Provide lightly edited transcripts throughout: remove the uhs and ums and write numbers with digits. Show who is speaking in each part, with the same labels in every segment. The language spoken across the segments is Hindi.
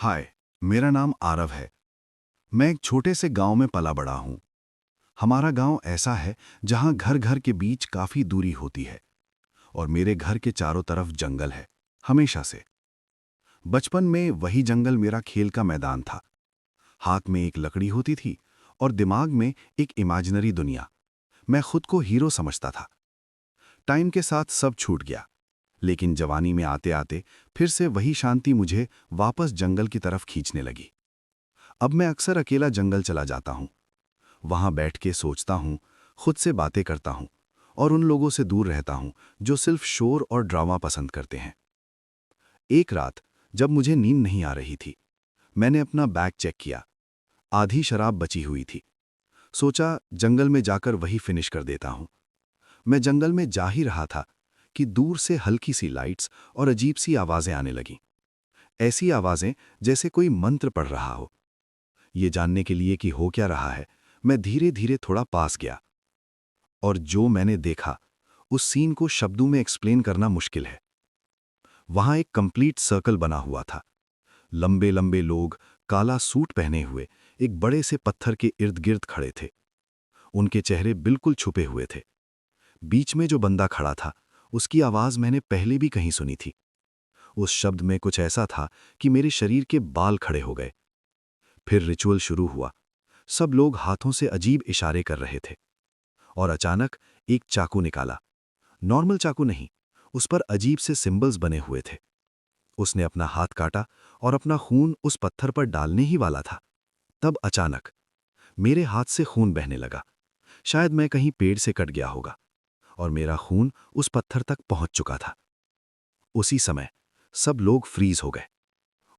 Speaker 1: हाय, मेरा नाम आरव है। मैं एक छोटे से गांव में पला बड़ा हूं। हमारा गांव ऐसा है जहां घर घर के बीच काफी दूरी होती है और मेरे घर के चारों तरफ जंगल है, हमेशा से। बचपन में वही जंगल मेरा खेल का मैदान था। हाथ में एक लकड़ी होती थी और दिमाग में एक इमेजिनरी दुनिया। मैं खुद को हीरो समझता था। टाइम के साथ सब छूट गया, लेकिन जवानी में आते आते फिर से वही शांति मुझे वापस जंगल की तरफ खींचने लगी। अब मैं अक्सर अकेला जंगल चला जाता हूं। वहां बैठ के सोचता हूं, खुद से बातें करता हूं और उन लोगों से दूर रहता हूं जो सिर्फ शोर और ड्रामा पसंद करते हैं। एक रात जब मुझे नींद नहीं आ रही थी, मैंने अपना बैग चेक किया। आधी शराब बची हुई थी। सोचा जंगल में जाकर वही फिनिश कर देता हूं। मैं जंगल में जा ही रहा था कि दूर से हल्की सी लाइट्स और अजीब सी आवाजें आने लगीं। ऐसी आवाजें जैसे कोई मंत्र पढ़ रहा हो। ये जानने के लिए कि हो क्या रहा है, मैं धीरे धीरे थोड़ा पास गया। और जो मैंने देखा, उस सीन को शब्दों में एक्सप्लेन करना मुश्किल है। वहां एक कंप्लीट सर्कल बना हुआ था। लंबे लंबे लोग काला सूट पहने हुए एक बड़े से पत्थर के इर्द गिर्द खड़े थे। उनके चेहरे बिल्कुल छुपे हुए थे। बीच में जो बंदा खड़ा था, उसकी आवाज मैंने पहले भी कहीं सुनी थी। उस शब्द में कुछ ऐसा था कि मेरे शरीर के बाल खड़े हो गए। फिर रिचुअल शुरू हुआ। सब लोग हाथों से अजीब इशारे कर रहे थे और अचानक एक चाकू निकाला। नॉर्मल चाकू नहीं, उस पर अजीब से सिंबल्स बने हुए थे। उसने अपना हाथ काटा और अपना खून उस पत्थर पर डालने ही वाला था। तब अचानक मेरे हाथ से खून बहने लगा। शायद मैं कहीं पेड़ से कट गया होगा और मेरा खून उस पत्थर तक पहुंच चुका था। उसी समय सब लोग फ्रीज हो गए।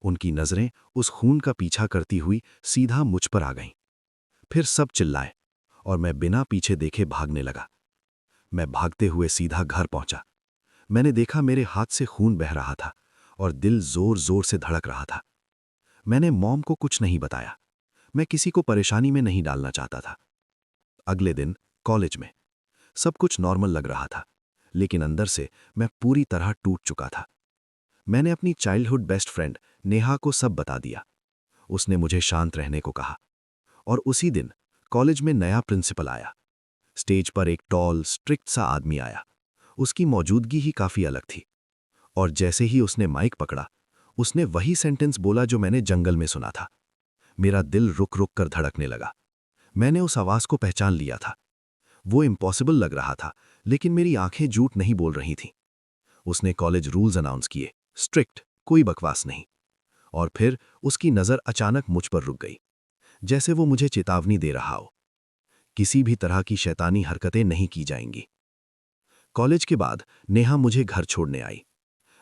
Speaker 1: उनकी नजरें उस खून का पीछा करती हुई सीधा मुझ पर आ गईं। फिर सब चिल्लाए और मैं बिना पीछे देखे भागने लगा। मैं भागते हुए सीधा घर पहुंचा। मैंने देखा मेरे हाथ से खून बह रहा था और दिल जोर जोर से धड़क रहा था। मैंने मॉम को कुछ नहीं बताया। मैं किसी को परेशानी में नहीं डालना चाहता था। अगले दिन कॉलेज में सब कुछ नॉर्मल लग रहा था, लेकिन अंदर से मैं पूरी तरह टूट चुका था। मैंने अपनी चाइल्डहुड बेस्ट फ्रेंड नेहा को सब बता दिया। उसने मुझे शांत रहने को कहा। और उसी दिन कॉलेज में नया प्रिंसिपल आया। स्टेज पर एक टॉल स्ट्रिक्ट सा आदमी आया। उसकी मौजूदगी ही काफी अलग थी। और जैसे ही उसने माइक पकड़ा, उसने वही सेंटेंस बोला जो मैंने जंगल में सुना था। मेरा दिल रुक रुक कर धड़कने लगा। मैंने उस आवाज को पहचान लिया था। वो इम्पॉसिबल लग रहा था, लेकिन मेरी आंखें झूठ नहीं बोल रही थीं। उसने कॉलेज रूल्स अनाउंस किए, स्ट्रिक्ट, कोई बकवास नहीं। और फिर उसकी नजर अचानक मुझ पर रुक गई, जैसे वो मुझे चेतावनी दे रहा हो। किसी भी तरह की शैतानी हरकतें नहीं की जाएंगी। कॉलेज के बाद नेहा मुझे घर छोड़ने आई।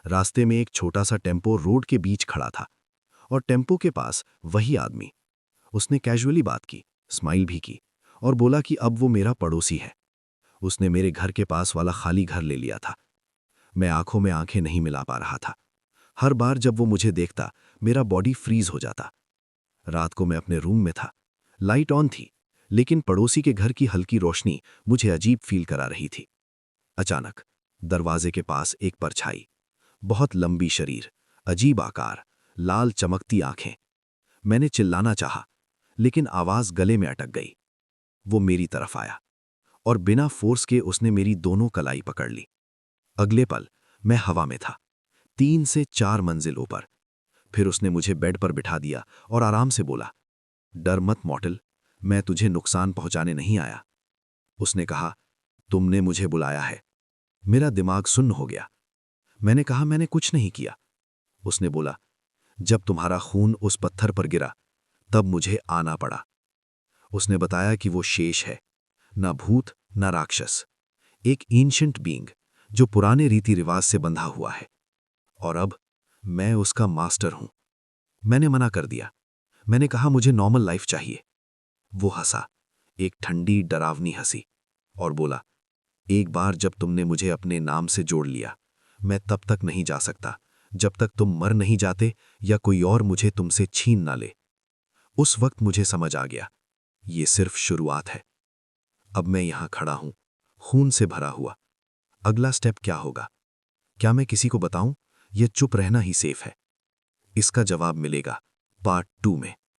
Speaker 1: रास्ते में एक छोटा सा टेम्पो रोड के बीच खड़ा था और टेम्पो के पास वही आदमी। उसने कैजुअली बात की, स्माइल भी की और बोला कि अब वो मेरा पड़ोसी है। उसने मेरे घर के पास वाला खाली घर ले लिया था। मैं आंखों में आंखें नहीं मिला पा रहा था। हर बार जब वो मुझे देखता, मेरा बॉडी फ्रीज हो जाता। रात को मैं अपने रूम में था। लाइट ऑन थी, लेकिन पड़ोसी के घर की हल्की रोशनी मुझे अजीब फील करा रही थी। अचानक दरवाजे के पास एक परछाई, बहुत लंबी शरीर, अजीब आकार, लाल चमकती आंखें। मैंने चिल्लाना चाहा, लेकिन आवाज गले में अटक गई। वो मेरी तरफ आया और बिना फोर्स के उसने मेरी दोनों कलाई पकड़ ली। अगले पल मैं हवा में था, 3 से 4 मंजिल ऊपर। फिर उसने मुझे बेड पर बिठा दिया और आराम से बोला, डर मत मॉर्टल, मैं तुझे नुकसान पहुंचाने नहीं आया। उसने कहा, तुमने मुझे बुलाया है। मेरा दिमाग सुन्न हो गया। मैंने कहा, मैंने कुछ नहीं किया। उसने बोला, जब तुम्हारा खून उस पत्थर पर गिरा, तब मुझे आना पड़ा। उसने बताया कि वो शेष है, ना भूत ना राक्षस, एक एंशिएंट बीइंग जो पुराने रीति रिवाज से बंधा हुआ है। और अब मैं उसका मास्टर हूं। मैंने मना कर दिया। मैंने कहा, मुझे नॉर्मल लाइफ चाहिए। वो हंसा, एक ठंडी डरावनी हंसी, और बोला, एक बार जब तुमने मुझे अपने नाम से जोड़ लिया, मैं तब तक नहीं जा सकता जब तक तुम मर नहीं जाते या कोई और मुझे तुमसे छीन ना ले। उस वक्त मुझे समझ आ गया, ये सिर्फ शुरुआत है। अब मैं यहां खड़ा हूं, खून से भरा हुआ। अगला स्टेप क्या होगा? क्या मैं किसी को बताऊं? ये चुप रहना ही सेफ है? इसका जवाब मिलेगा
Speaker 2: पार्ट 2 में।